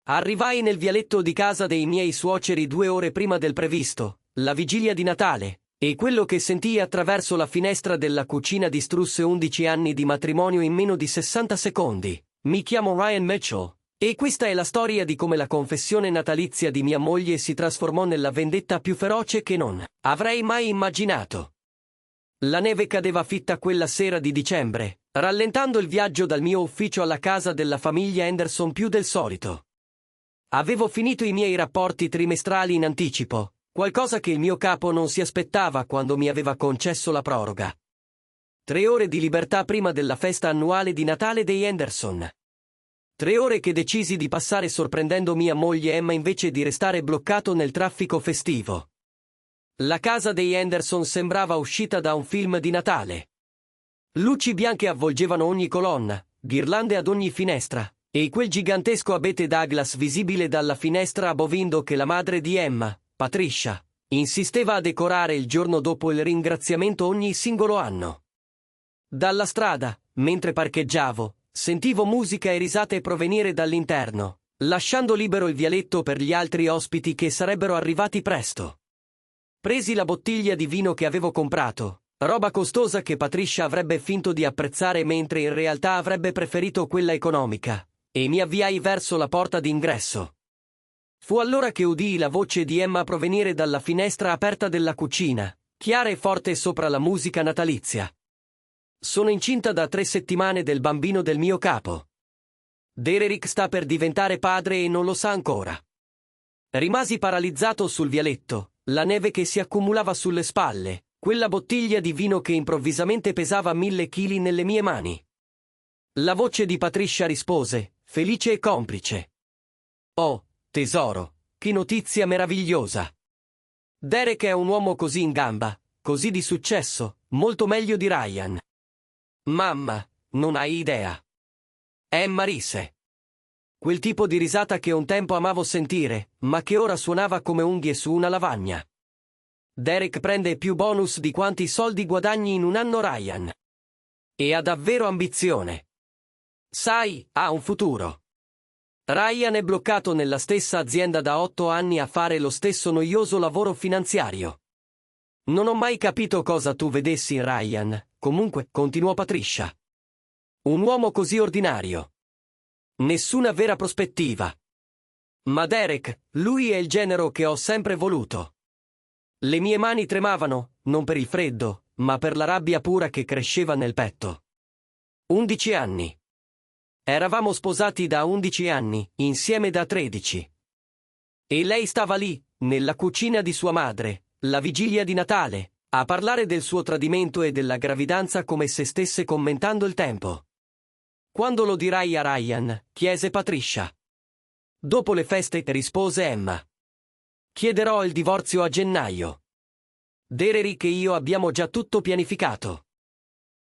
Arrivai nel vialetto di casa dei miei suoceri 2 ore prima del previsto, la vigilia di Natale, e quello che sentii attraverso la finestra della cucina distrusse 11 anni di matrimonio in meno di 60 secondi. Mi chiamo Ryan Mitchell, e questa è la storia di come la confessione natalizia di mia moglie si trasformò nella vendetta più feroce che non avrei mai immaginato. La neve cadeva fitta quella sera di dicembre, rallentando il viaggio dal mio ufficio alla casa della famiglia Henderson più del solito. Avevo finito i miei rapporti trimestrali in anticipo, qualcosa che il mio capo non si aspettava quando mi aveva concesso la proroga. 3 ore di libertà prima della festa annuale di Natale dei Henderson. 3 ore che decisi di passare sorprendendo mia moglie Emma invece di restare bloccato nel traffico festivo. La casa dei Henderson sembrava uscita da un film di Natale. Luci bianche avvolgevano ogni colonna, ghirlande ad ogni finestra, e quel gigantesco abete Douglas visibile dalla finestra a bovindo che la madre di Emma, Patricia, insisteva a decorare il giorno dopo il ringraziamento ogni singolo anno. Dalla strada, mentre parcheggiavo, sentivo musica e risate provenire dall'interno, lasciando libero il vialetto per gli altri ospiti che sarebbero arrivati presto. Presi la bottiglia di vino che avevo comprato, roba costosa che Patricia avrebbe finto di apprezzare mentre in realtà avrebbe preferito quella economica, e mi avviai verso la porta d'ingresso. Fu allora che udii la voce di Emma provenire dalla finestra aperta della cucina, chiara e forte sopra la musica natalizia. Sono incinta da 3 settimane del bambino del mio capo. Derek sta per diventare padre e non lo sa ancora. Rimasi paralizzato sul vialetto, la neve che si accumulava sulle spalle, quella bottiglia di vino che improvvisamente pesava 1000 chili nelle mie mani. La voce di Patricia rispose, felice e complice. Oh, tesoro, che notizia meravigliosa! Derek è un uomo così in gamba, così di successo, molto meglio di Ryan. Mamma, non hai idea. Emma rise. Quel tipo di risata che un tempo amavo sentire, ma che ora suonava come unghie su una lavagna. Derek prende più bonus di quanti soldi guadagni in un anno Ryan. E ha davvero ambizione. Sai, ha un futuro. Ryan è bloccato nella stessa azienda da 8 anni a fare lo stesso noioso lavoro finanziario. Non ho mai capito cosa tu vedessi in Ryan, comunque, continuò Patricia. Un uomo così ordinario. Nessuna vera prospettiva. Ma Derek, lui è il genero che ho sempre voluto. Le mie mani tremavano, non per il freddo, ma per la rabbia pura che cresceva nel petto. 11 anni. Eravamo sposati da 11 anni, insieme da 13. E lei stava lì, nella cucina di sua madre, la vigilia di Natale, a parlare del suo tradimento e della gravidanza come se stesse commentando il tempo. Quando lo dirai a Ryan? Chiese Patricia. Dopo le feste, rispose Emma. Chiederò il divorzio a gennaio. Derek e io abbiamo già tutto pianificato.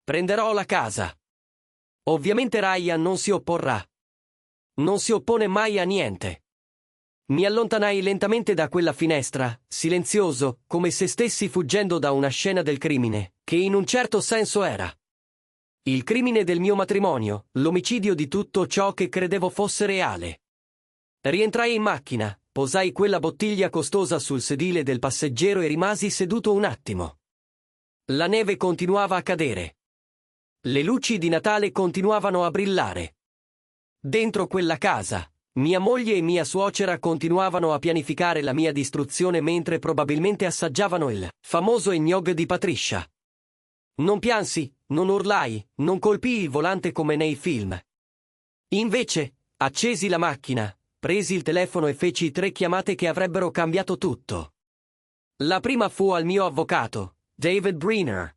Prenderò la casa. Ovviamente Ryan non si opporrà. Non si oppone mai a niente. Mi allontanai lentamente da quella finestra, silenzioso, come se stessi fuggendo da una scena del crimine, che in un certo senso era. Il crimine del mio matrimonio, l'omicidio di tutto ciò che credevo fosse reale. Rientrai in macchina, posai quella bottiglia costosa sul sedile del passeggero e rimasi seduto un attimo. La neve continuava a cadere. Le luci di Natale continuavano a brillare. Dentro quella casa, mia moglie e mia suocera continuavano a pianificare la mia distruzione mentre probabilmente assaggiavano il famoso eggnog di Patricia. Non piansi, non urlai, non colpii il volante come nei film. Invece, accesi la macchina, presi il telefono e feci 3 chiamate che avrebbero cambiato tutto. La prima fu al mio avvocato, David Briner.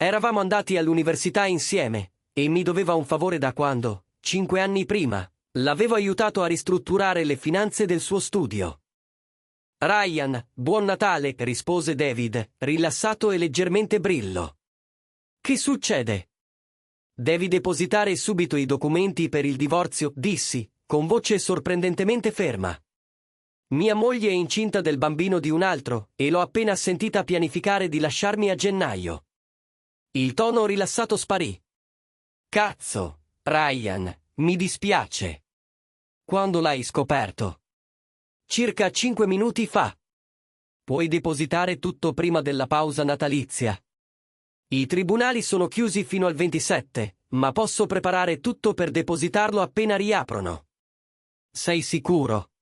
Eravamo andati all'università insieme, e mi doveva un favore da quando, 5 anni prima, l'avevo aiutato a ristrutturare le finanze del suo studio. Ryan, buon Natale, rispose David, rilassato e leggermente brillo. Che succede? Devi depositare subito i documenti per il divorzio, dissi, con voce sorprendentemente ferma. Mia moglie è incinta del bambino di un altro, e l'ho appena sentita pianificare di lasciarmi a gennaio. Il tono rilassato sparì. Cazzo, Ryan, mi dispiace. Quando l'hai scoperto? Circa 5 minuti fa. Puoi depositare tutto prima della pausa natalizia. I tribunali sono chiusi fino al 27, ma posso preparare tutto per depositarlo appena riaprono. Sei sicuro?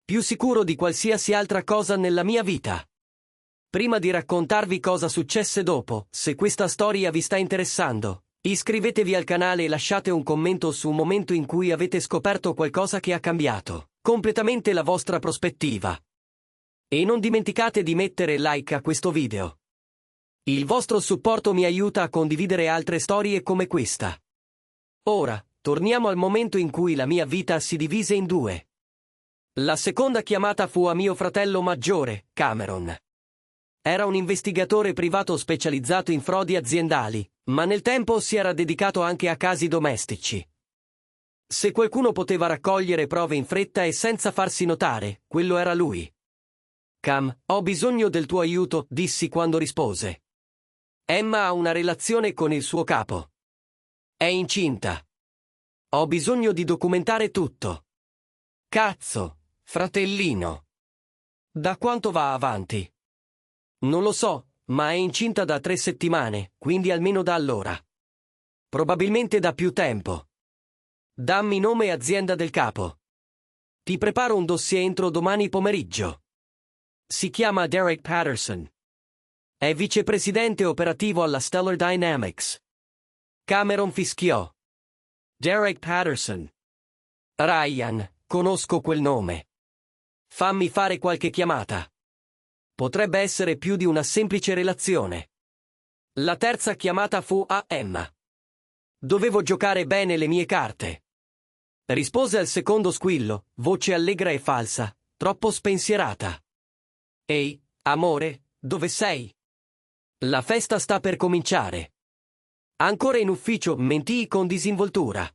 Più sicuro di qualsiasi altra cosa nella mia vita. Prima di raccontarvi cosa successe dopo, se questa storia vi sta interessando, iscrivetevi al canale e lasciate un commento su un momento in cui avete scoperto qualcosa che ha cambiato completamente la vostra prospettiva. E non dimenticate di mettere like a questo video. Il vostro supporto mi aiuta a condividere altre storie come questa. Ora, torniamo al momento in cui la mia vita si divise in due. La seconda chiamata fu a mio fratello maggiore, Cameron. Era un investigatore privato specializzato in frodi aziendali, ma nel tempo si era dedicato anche a casi domestici. Se qualcuno poteva raccogliere prove in fretta e senza farsi notare, quello era lui. Cam, ho bisogno del tuo aiuto, dissi quando rispose. Emma ha una relazione con il suo capo. È incinta. Ho bisogno di documentare tutto. Cazzo, fratellino. Da quanto va avanti? Non lo so, ma è incinta da 3 settimane, quindi almeno da allora. Probabilmente da più tempo. Dammi nome e azienda del capo. Ti preparo un dossier entro domani pomeriggio. Si chiama Derek Patterson. È vicepresidente operativo alla Stellar Dynamics. Cameron fischiò. Derek Patterson. Ryan, conosco quel nome. Fammi fare qualche chiamata. Potrebbe essere più di una semplice relazione. La terza chiamata fu a Emma. Dovevo giocare bene le mie carte. Rispose al secondo squillo, voce allegra e falsa, troppo spensierata. Ehi, amore, dove sei? La festa sta per cominciare. Ancora in ufficio, mentii con disinvoltura.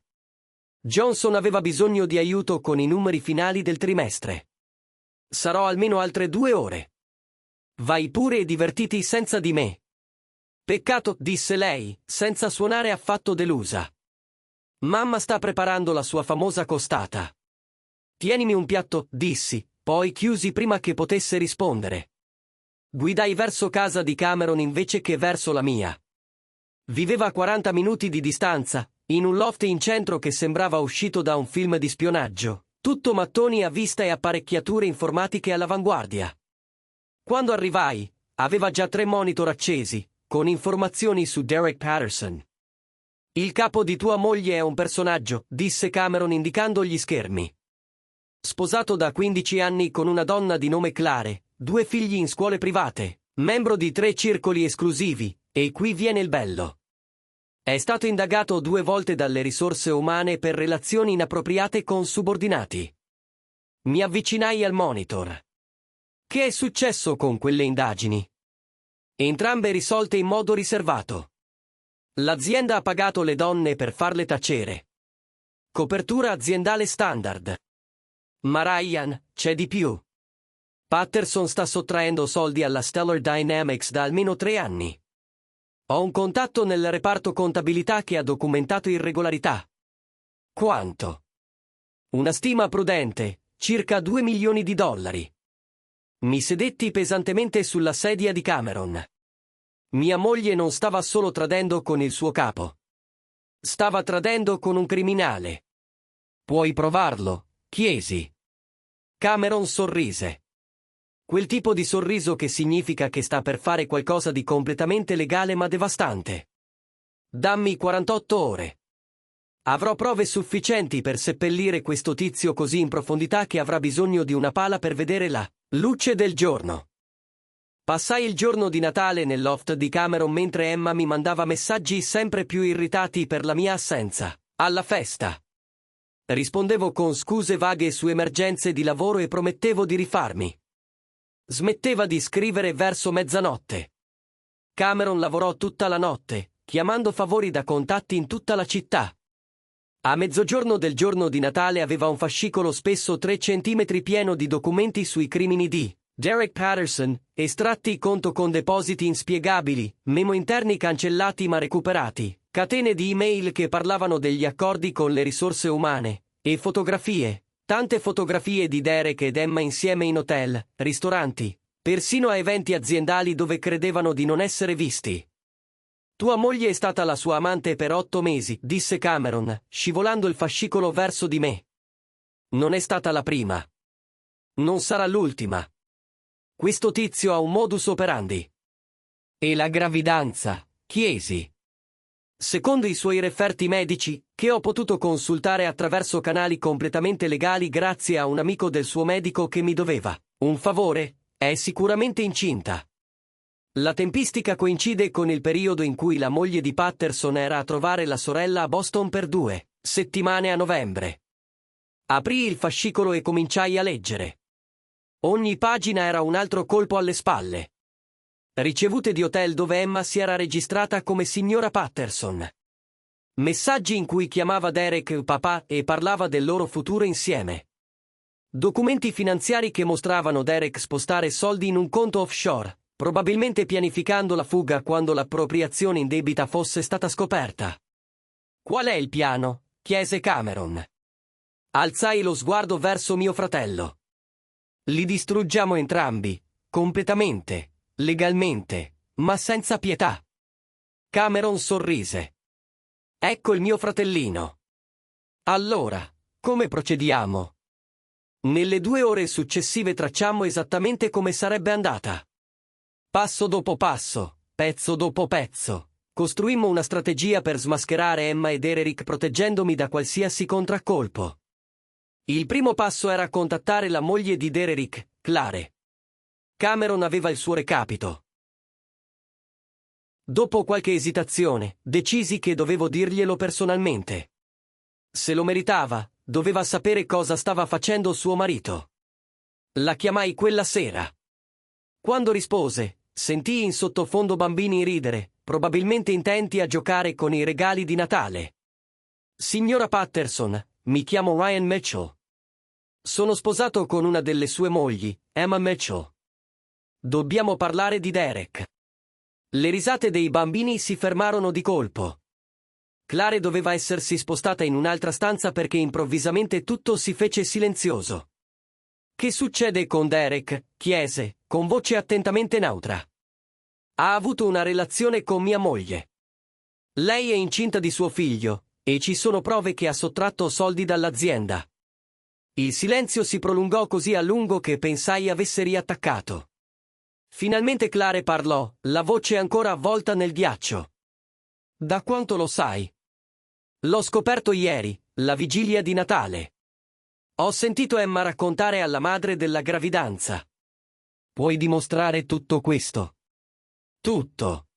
Johnson aveva bisogno di aiuto con i numeri finali del trimestre. Sarò almeno altre 2 ore. Vai pure e divertiti senza di me. Peccato, disse lei, senza suonare affatto delusa. Mamma sta preparando la sua famosa costata. Tienimi un piatto, dissi, poi chiusi prima che potesse rispondere. Guidai verso casa di Cameron invece che verso la mia. Viveva a 40 minuti di distanza, in un loft in centro che sembrava uscito da un film di spionaggio, tutto mattoni a vista e apparecchiature informatiche all'avanguardia. Quando arrivai, aveva già 3 monitor accesi, con informazioni su Derek Patterson. Il capo di tua moglie è un personaggio, disse Cameron indicando gli schermi. Sposato da 15 anni con una donna di nome Clare, 2 figli in scuole private, membro di 3 circoli esclusivi, e qui viene il bello. È stato indagato 2 volte dalle risorse umane per relazioni inappropriate con subordinati. Mi avvicinai al monitor. Che è successo con quelle indagini? Entrambe risolte in modo riservato. L'azienda ha pagato le donne per farle tacere. Copertura aziendale standard. Ma Ryan, c'è di più. Patterson sta sottraendo soldi alla Stellar Dynamics da almeno 3 anni. Ho un contatto nel reparto contabilità che ha documentato irregolarità. Quanto? Una stima prudente, circa 2 milioni di dollari. Mi sedetti pesantemente sulla sedia di Cameron. Mia moglie non stava solo tradendo con il suo capo. Stava tradendo con un criminale. Puoi provarlo, chiesi. Cameron sorrise. Quel tipo di sorriso che significa che sta per fare qualcosa di completamente legale ma devastante. Dammi 48 ore. Avrò prove sufficienti per seppellire questo tizio così in profondità che avrà bisogno di una pala per vedere la luce del giorno. Passai il giorno di Natale nel loft di Cameron mentre Emma mi mandava messaggi sempre più irritati per la mia assenza alla festa. Rispondevo con scuse vaghe su emergenze di lavoro e promettevo di rifarmi. Smetteva di scrivere verso mezzanotte. Cameron lavorò tutta la notte, chiamando favori da contatti in tutta la città. A mezzogiorno del giorno di Natale aveva un fascicolo spesso 3 centimetri pieno di documenti sui crimini di Derek Patterson, estratti conto con depositi inspiegabili, memo interni cancellati ma recuperati, catene di email che parlavano degli accordi con le risorse umane, e fotografie, Tante fotografie di Derek ed Emma insieme in hotel, ristoranti, persino a eventi aziendali dove credevano di non essere visti. Tua moglie è stata la sua amante per 8 mesi, disse Cameron, scivolando il fascicolo verso di me. Non è stata la prima. Non sarà l'ultima. Questo tizio ha un modus operandi. E la gravidanza, chiesi. Secondo i suoi referti medici, che ho potuto consultare attraverso canali completamente legali grazie a un amico del suo medico che mi doveva un favore, è sicuramente incinta. La tempistica coincide con il periodo in cui la moglie di Patterson era a trovare la sorella a Boston per 2 settimane a novembre. Aprii il fascicolo e cominciai a leggere. Ogni pagina era un altro colpo alle spalle. Ricevute di hotel dove Emma si era registrata come signora Patterson. Messaggi in cui chiamava Derek papà e parlava del loro futuro insieme. Documenti finanziari che mostravano Derek spostare soldi in un conto offshore, probabilmente pianificando la fuga quando l'appropriazione indebita fosse stata scoperta. Qual è il piano? Chiese Cameron. Alzai lo sguardo verso mio fratello. Li distruggiamo entrambi, completamente, legalmente, ma senza pietà. Cameron sorrise. Ecco il mio fratellino. Allora, come procediamo? Nelle 2 ore successive tracciammo esattamente come sarebbe andata. Passo dopo passo, pezzo dopo pezzo, costruimmo una strategia per smascherare Emma ed Derek proteggendomi da qualsiasi contraccolpo. Il primo passo era contattare la moglie di Derek, Clare. Cameron aveva il suo recapito. Dopo qualche esitazione, decisi che dovevo dirglielo personalmente. Se lo meritava, doveva sapere cosa stava facendo suo marito. La chiamai quella sera. Quando rispose, sentii in sottofondo bambini ridere, probabilmente intenti a giocare con i regali di Natale. Signora Patterson, mi chiamo Ryan Mitchell. Sono sposato con una delle sue mogli, Emma Mitchell. Dobbiamo parlare di Derek. Le risate dei bambini si fermarono di colpo. Clare doveva essersi spostata in un'altra stanza perché improvvisamente tutto si fece silenzioso. Che succede con Derek? Chiese, con voce attentamente neutra. Ha avuto una relazione con mia moglie. Lei è incinta di suo figlio, e ci sono prove che ha sottratto soldi dall'azienda. Il silenzio si prolungò così a lungo che pensai avesse riattaccato. Finalmente Clare parlò, la voce ancora avvolta nel ghiaccio. Da quanto lo sai? L'ho scoperto ieri, la vigilia di Natale. Ho sentito Emma raccontare alla madre della gravidanza. Puoi dimostrare tutto questo? Tutto.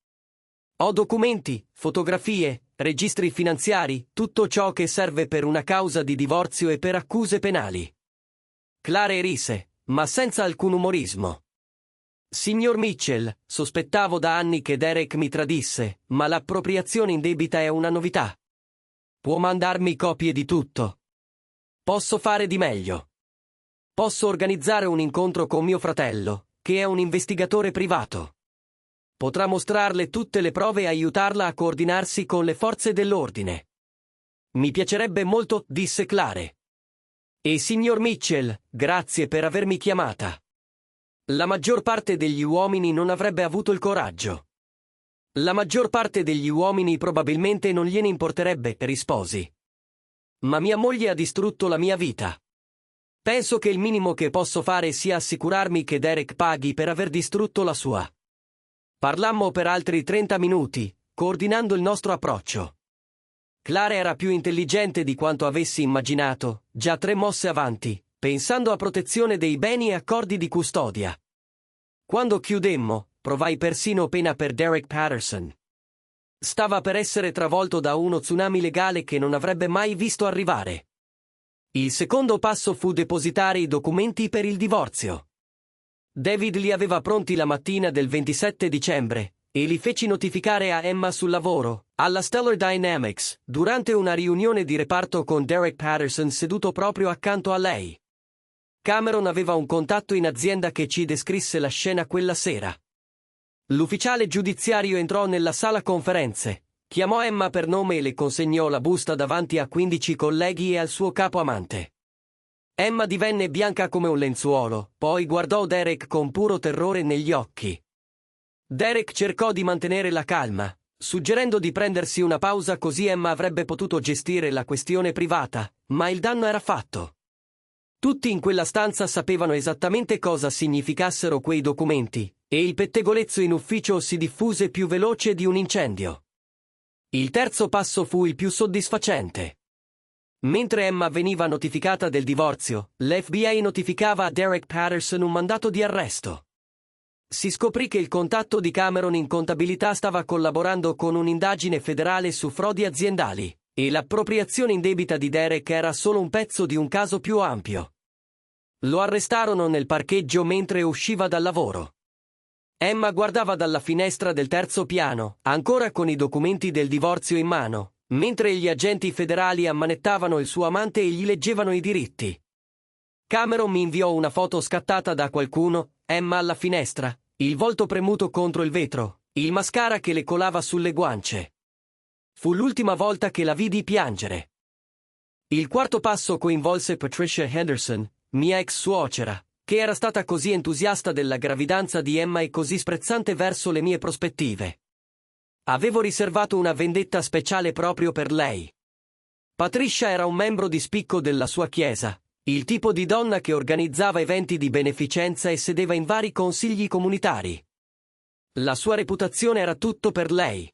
Ho documenti, fotografie, registri finanziari, tutto ciò che serve per una causa di divorzio e per accuse penali. Clare rise, ma senza alcun umorismo. Signor Mitchell, sospettavo da anni che Derek mi tradisse, ma l'appropriazione indebita è una novità. Può mandarmi copie di tutto. Posso fare di meglio. Posso organizzare un incontro con mio fratello, che è un investigatore privato. Potrà mostrarle tutte le prove e aiutarla a coordinarsi con le forze dell'ordine. Mi piacerebbe molto, disse Clare. E signor Mitchell, grazie per avermi chiamata. La maggior parte degli uomini non avrebbe avuto il coraggio. La maggior parte degli uomini probabilmente non gliene importerebbe, risposi. Ma mia moglie ha distrutto la mia vita. Penso che il minimo che posso fare sia assicurarmi che Derek paghi per aver distrutto la sua. Parlammo per altri 30 minuti, coordinando il nostro approccio. Clare era più intelligente di quanto avessi immaginato, già 3 mosse avanti, pensando a protezione dei beni e accordi di custodia. Quando chiudemmo, provai persino pena per Derek Patterson. Stava per essere travolto da uno tsunami legale che non avrebbe mai visto arrivare. Il secondo passo fu depositare i documenti per il divorzio. David li aveva pronti la mattina del 27 dicembre, e li feci notificare a Emma sul lavoro, alla Stellar Dynamics, durante una riunione di reparto con Derek Patterson seduto proprio accanto a lei. Cameron aveva un contatto in azienda che ci descrisse la scena quella sera. L'ufficiale giudiziario entrò nella sala conferenze, chiamò Emma per nome e le consegnò la busta davanti a 15 colleghi e al suo capo amante. Emma divenne bianca come un lenzuolo, poi guardò Derek con puro terrore negli occhi. Derek cercò di mantenere la calma, suggerendo di prendersi una pausa così Emma avrebbe potuto gestire la questione privata, ma il danno era fatto. Tutti in quella stanza sapevano esattamente cosa significassero quei documenti, e il pettegolezzo in ufficio si diffuse più veloce di un incendio. Il terzo passo fu il più soddisfacente. Mentre Emma veniva notificata del divorzio, l'FBI notificava a Derek Patterson un mandato di arresto. Si scoprì che il contatto di Cameron in contabilità stava collaborando con un'indagine federale su frodi aziendali, e l'appropriazione indebita di Derek era solo un pezzo di un caso più ampio. Lo arrestarono nel parcheggio mentre usciva dal lavoro. Emma guardava dalla finestra del terzo piano, ancora con i documenti del divorzio in mano, mentre gli agenti federali ammanettavano il suo amante e gli leggevano i diritti. Cameron mi inviò una foto scattata da qualcuno, Emma alla finestra, il volto premuto contro il vetro, il mascara che le colava sulle guance. Fu l'ultima volta che la vidi piangere. Il quarto passo coinvolse Patricia Henderson, mia ex suocera, che era stata così entusiasta della gravidanza di Emma e così sprezzante verso le mie prospettive. Avevo riservato una vendetta speciale proprio per lei. Patricia era un membro di spicco della sua chiesa, il tipo di donna che organizzava eventi di beneficenza e sedeva in vari consigli comunitari. La sua reputazione era tutto per lei.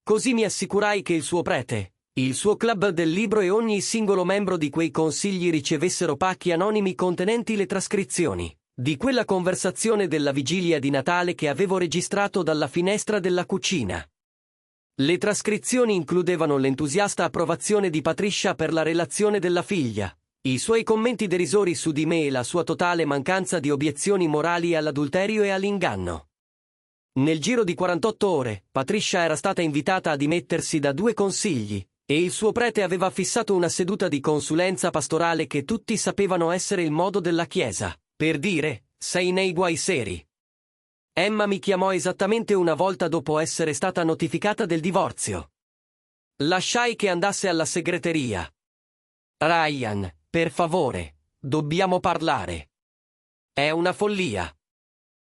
Così mi assicurai che il suo prete, il suo club del libro e ogni singolo membro di quei consigli ricevessero pacchi anonimi contenenti le trascrizioni di quella conversazione della vigilia di Natale che avevo registrato dalla finestra della cucina. Le trascrizioni includevano l'entusiasta approvazione di Patricia per la relazione della figlia, i suoi commenti derisori su di me e la sua totale mancanza di obiezioni morali all'adulterio e all'inganno. Nel giro di 48 ore, Patricia era stata invitata a dimettersi da 2 consigli, e il suo prete aveva fissato una seduta di consulenza pastorale che tutti sapevano essere il modo della Chiesa, per dire, sei nei guai seri. Emma mi chiamò esattamente una volta dopo essere stata notificata del divorzio. Lasciai che andasse alla segreteria. Ryan, per favore, dobbiamo parlare. È una follia.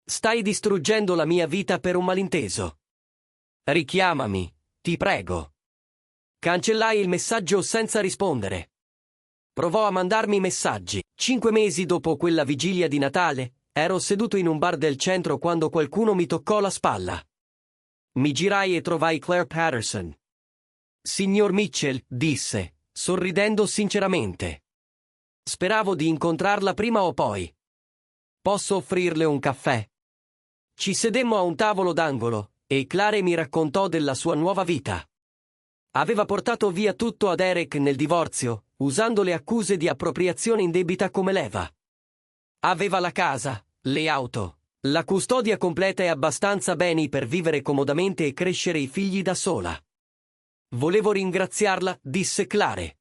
Stai distruggendo la mia vita per un malinteso. Richiamami, ti prego. Cancellai il messaggio senza rispondere. Provò a mandarmi messaggi. 5 mesi dopo quella vigilia di Natale, ero seduto in un bar del centro quando qualcuno mi toccò la spalla. Mi girai e trovai Claire Patterson. Signor Mitchell, disse, sorridendo sinceramente. Speravo di incontrarla prima o poi. Posso offrirle un caffè? Ci sedemmo a un tavolo d'angolo, e Claire mi raccontò della sua nuova vita. Aveva portato via tutto ad Derek nel divorzio, usando le accuse di appropriazione indebita come leva. Aveva la casa, le auto, la custodia completa e abbastanza beni per vivere comodamente e crescere i figli da sola. Volevo ringraziarla, disse Claire.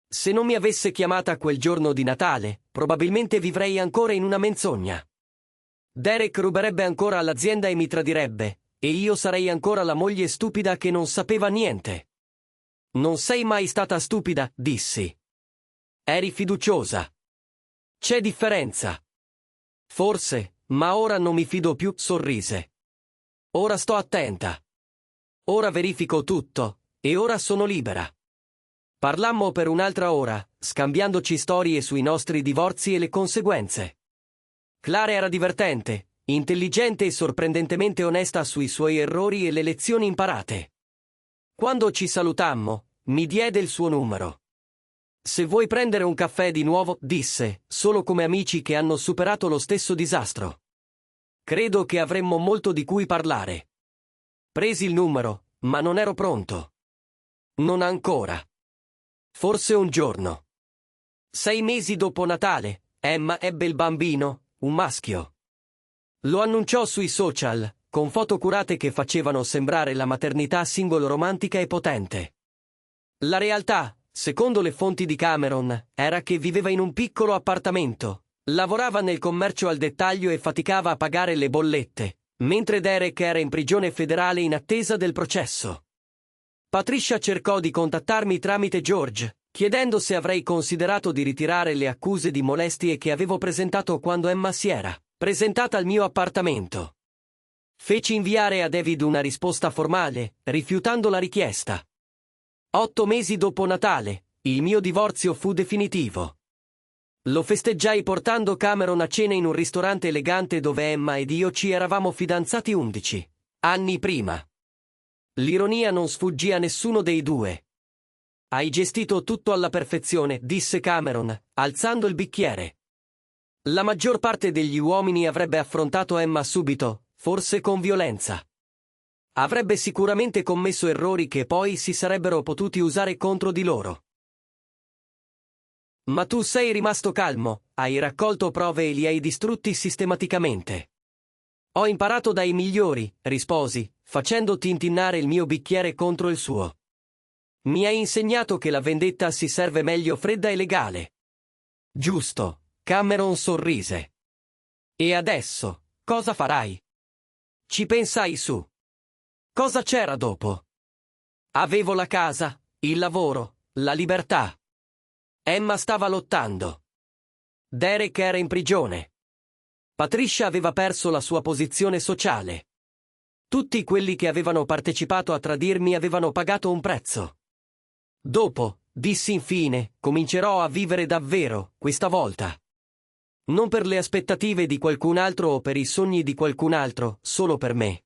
Se non mi avesse chiamata quel giorno di Natale, probabilmente vivrei ancora in una menzogna. Derek ruberebbe ancora all'azienda e mi tradirebbe, e io sarei ancora la moglie stupida che non sapeva niente. Non sei mai stata stupida, dissi. Eri fiduciosa. C'è differenza. Forse, ma ora non mi fido più, sorrise. Ora sto attenta. Ora verifico tutto, e ora sono libera. Parlammo per un'altra ora, scambiandoci storie sui nostri divorzi e le conseguenze. Claire era divertente, intelligente e sorprendentemente onesta sui suoi errori e le lezioni imparate. Quando ci salutammo, mi diede il suo numero. Se vuoi prendere un caffè di nuovo, disse, solo come amici che hanno superato lo stesso disastro. Credo che avremmo molto di cui parlare. Presi il numero, ma non ero pronto. Non ancora. Forse un giorno. 6 mesi dopo Natale, Emma ebbe il bambino, un maschio. Lo annunciò sui social, con foto curate che facevano sembrare la maternità single romantica e potente. La realtà, secondo le fonti di Cameron, era che viveva in un piccolo appartamento, lavorava nel commercio al dettaglio e faticava a pagare le bollette, mentre Derek era in prigione federale in attesa del processo. Patricia cercò di contattarmi tramite George, chiedendo se avrei considerato di ritirare le accuse di molestie che avevo presentato quando Emma si era presentata al mio appartamento. Feci inviare a David una risposta formale, rifiutando la richiesta. 8 mesi dopo Natale, il mio divorzio fu definitivo. Lo festeggiai portando Cameron a cena in un ristorante elegante dove Emma ed io ci eravamo fidanzati 11 anni prima. L'ironia non sfuggì a nessuno dei due. Hai gestito tutto alla perfezione, disse Cameron, alzando il bicchiere. La maggior parte degli uomini avrebbe affrontato Emma subito, forse con violenza. Avrebbe sicuramente commesso errori che poi si sarebbero potuti usare contro di loro. Ma tu sei rimasto calmo, hai raccolto prove e li hai distrutti sistematicamente. Ho imparato dai migliori, risposi, facendo tintinnare il mio bicchiere contro il suo. Mi hai insegnato che la vendetta si serve meglio fredda e legale. Giusto, Cameron sorrise. E adesso, cosa farai? Ci pensai su. Cosa c'era dopo? Avevo la casa, il lavoro, la libertà. Emma stava lottando. Derek era in prigione. Patricia aveva perso la sua posizione sociale. Tutti quelli che avevano partecipato a tradirmi avevano pagato un prezzo. Dopo, dissi infine, comincerò a vivere davvero, questa volta. Non per le aspettative di qualcun altro o per i sogni di qualcun altro, solo per me.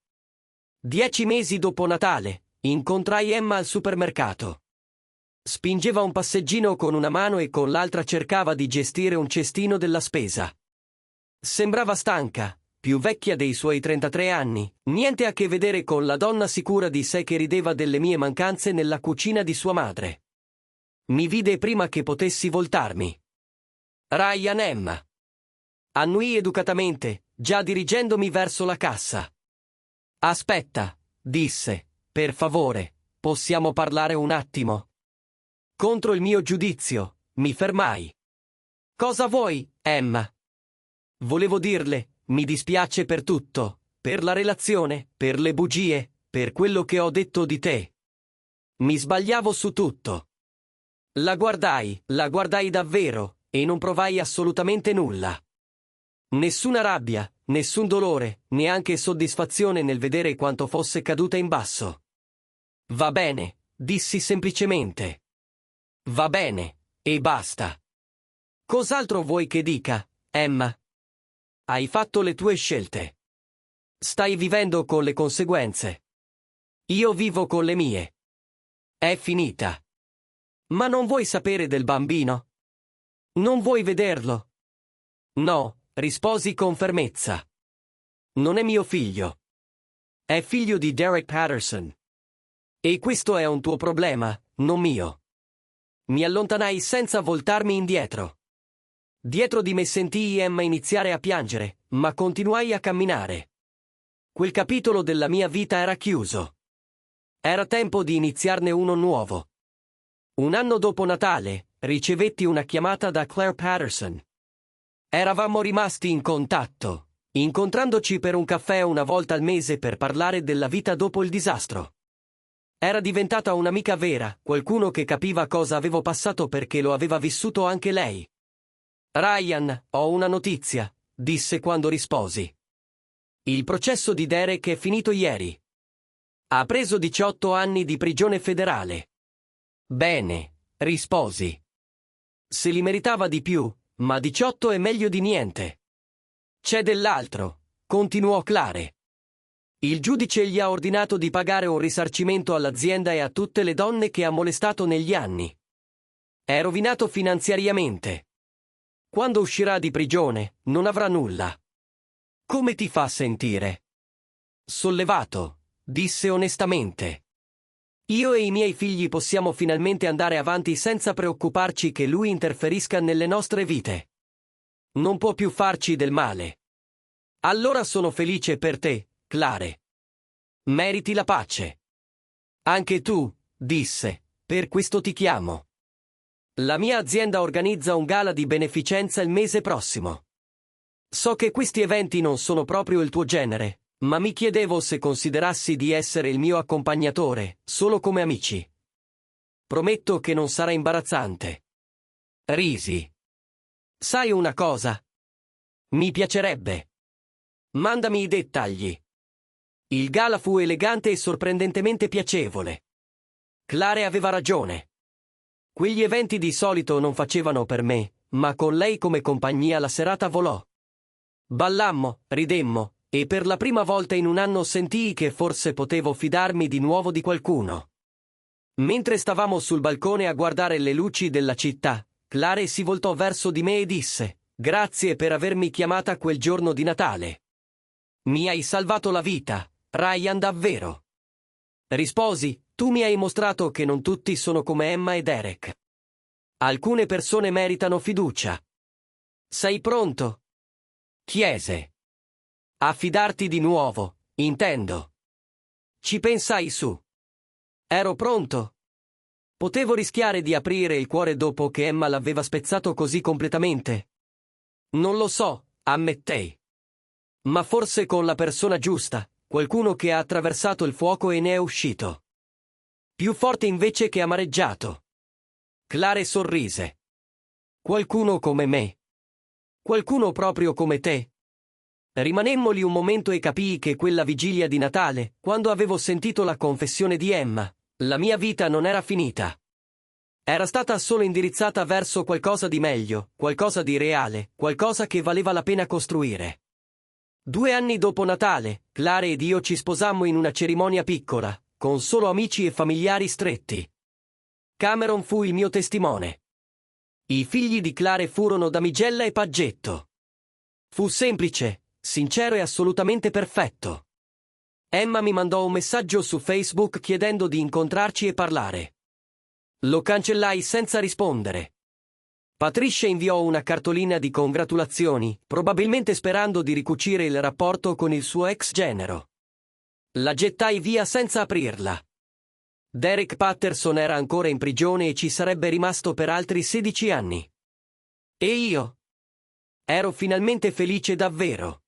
10 mesi dopo Natale, incontrai Emma al supermercato. Spingeva un passeggino con una mano e con l'altra cercava di gestire un cestino della spesa. Sembrava stanca, più vecchia dei suoi 33 anni, niente a che vedere con la donna sicura di sé che rideva delle mie mancanze nella cucina di sua madre. Mi vide prima che potessi voltarmi. Ryan Emma. Annuii educatamente, già dirigendomi verso la cassa. Aspetta, disse, per favore, possiamo parlare un attimo? Contro il mio giudizio, mi fermai. Cosa vuoi, Emma? Volevo dirle, mi dispiace per tutto, per la relazione, per le bugie, per quello che ho detto di te. Mi sbagliavo su tutto. La guardai davvero, e non provai assolutamente nulla. Nessuna rabbia, nessun dolore, neanche soddisfazione nel vedere quanto fosse caduta in basso. Va bene, dissi semplicemente. Va bene, e basta. Cos'altro vuoi che dica, Emma? Hai fatto le tue scelte. Stai vivendo con le conseguenze. Io vivo con le mie. È finita. Ma non vuoi sapere del bambino? Non vuoi vederlo? No, risposi con fermezza. Non è mio figlio. È figlio di Derek Patterson. E questo è un tuo problema, non mio. Mi allontanai senza voltarmi indietro. Dietro di me sentii Emma iniziare a piangere, ma continuai a camminare. Quel capitolo della mia vita era chiuso. Era tempo di iniziarne uno nuovo. Un anno dopo Natale, ricevetti una chiamata da Claire Patterson. Eravamo rimasti in contatto, incontrandoci per un caffè una volta al mese per parlare della vita dopo il disastro. Era diventata un'amica vera, qualcuno che capiva cosa avevo passato perché lo aveva vissuto anche lei. Ryan, ho una notizia, disse quando risposi. Il processo di Derek è finito ieri. Ha preso 18 anni di prigione federale. Bene, risposi. Se li meritava di più, ma 18 è meglio di niente. C'è dell'altro, continuò Claire. Il giudice gli ha ordinato di pagare un risarcimento all'azienda e a tutte le donne che ha molestato negli anni. È rovinato finanziariamente. Quando uscirà di prigione, non avrà nulla. Come ti fa sentire? Sollevato, disse onestamente. Io e i miei figli possiamo finalmente andare avanti senza preoccuparci che lui interferisca nelle nostre vite. Non può più farci del male. Allora sono felice per te, Claire. Meriti la pace. Anche tu, disse, per questo ti chiamo. La mia azienda organizza un gala di beneficenza il mese prossimo. So che questi eventi non sono proprio il tuo genere, ma mi chiedevo se considerassi di essere il mio accompagnatore, solo come amici. prometto che non sarà imbarazzante. Risi. Sai una cosa? Mi piacerebbe. Mandami i dettagli. Il gala fu elegante e sorprendentemente piacevole. Clare aveva ragione. Quegli eventi di solito non facevano per me, ma con lei come compagnia la serata volò. Ballammo, ridemmo, e per la prima volta in un anno sentii che forse potevo fidarmi di nuovo di qualcuno. Mentre stavamo sul balcone a guardare le luci della città, Clare si voltò verso di me e disse: «Grazie per avermi chiamata quel giorno di Natale. Mi hai salvato la vita, Ryan, davvero». Risposi: «Tu mi hai mostrato che non tutti sono come Emma e Derek. Alcune persone meritano fiducia». «Sei pronto?» chiese. «A fidarti di nuovo, intendo». Ci pensai su. Ero pronto. Potevo rischiare di aprire il cuore dopo che Emma l'aveva spezzato così completamente? Non lo so, ammettei. Ma forse con la persona giusta, qualcuno che ha attraversato il fuoco e ne è uscito. Più forte invece che amareggiato. Clare sorrise. Qualcuno come me. Qualcuno proprio come te. Rimanemmo lì un momento e capii che quella vigilia di Natale, quando avevo sentito la confessione di Emma, la mia vita non era finita. Era stata solo indirizzata verso qualcosa di meglio, qualcosa di reale, qualcosa che valeva la pena costruire. 2 anni dopo Natale, Clare ed io ci sposammo in una cerimonia piccola, con solo amici e familiari stretti. Cameron fu il mio testimone. I figli di Clare furono Damigella e Paggetto. Fu semplice, sincero e assolutamente perfetto. Emma mi mandò un messaggio su Facebook chiedendo di incontrarci e parlare. Lo cancellai senza rispondere. Patricia inviò una cartolina di congratulazioni, probabilmente sperando di ricucire il rapporto con il suo ex genero. La gettai via senza aprirla. Derek Patterson era ancora in prigione e ci sarebbe rimasto per altri 16 anni. E io? Ero finalmente felice davvero.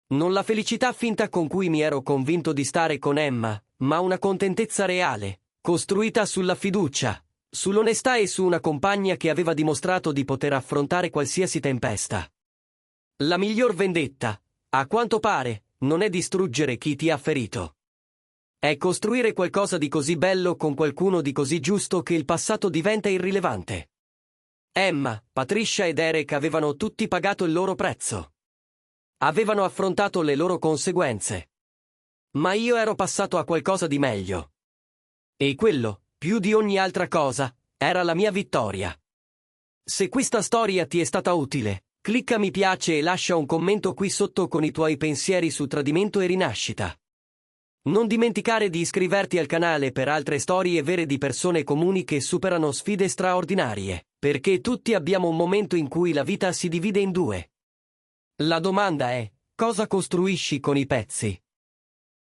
Non la felicità finta con cui mi ero convinto di stare con Emma, ma una contentezza reale, costruita sulla fiducia, sull'onestà e su una compagna che aveva dimostrato di poter affrontare qualsiasi tempesta. La miglior vendetta, a quanto pare, non è distruggere chi ti ha ferito. È costruire qualcosa di così bello con qualcuno di così giusto che il passato diventa irrilevante. Emma, Patricia e Derek avevano tutti pagato il loro prezzo. Avevano affrontato le loro conseguenze. Ma io ero passato a qualcosa di meglio. E quello, più di ogni altra cosa, era la mia vittoria. Se questa storia ti è stata utile, clicca mi piace e lascia un commento qui sotto con i tuoi pensieri su tradimento e rinascita. Non dimenticare di iscriverti al canale per altre storie vere di persone comuni che superano sfide straordinarie, perché tutti abbiamo un momento in cui la vita si divide in due. La domanda è: cosa costruisci con i pezzi?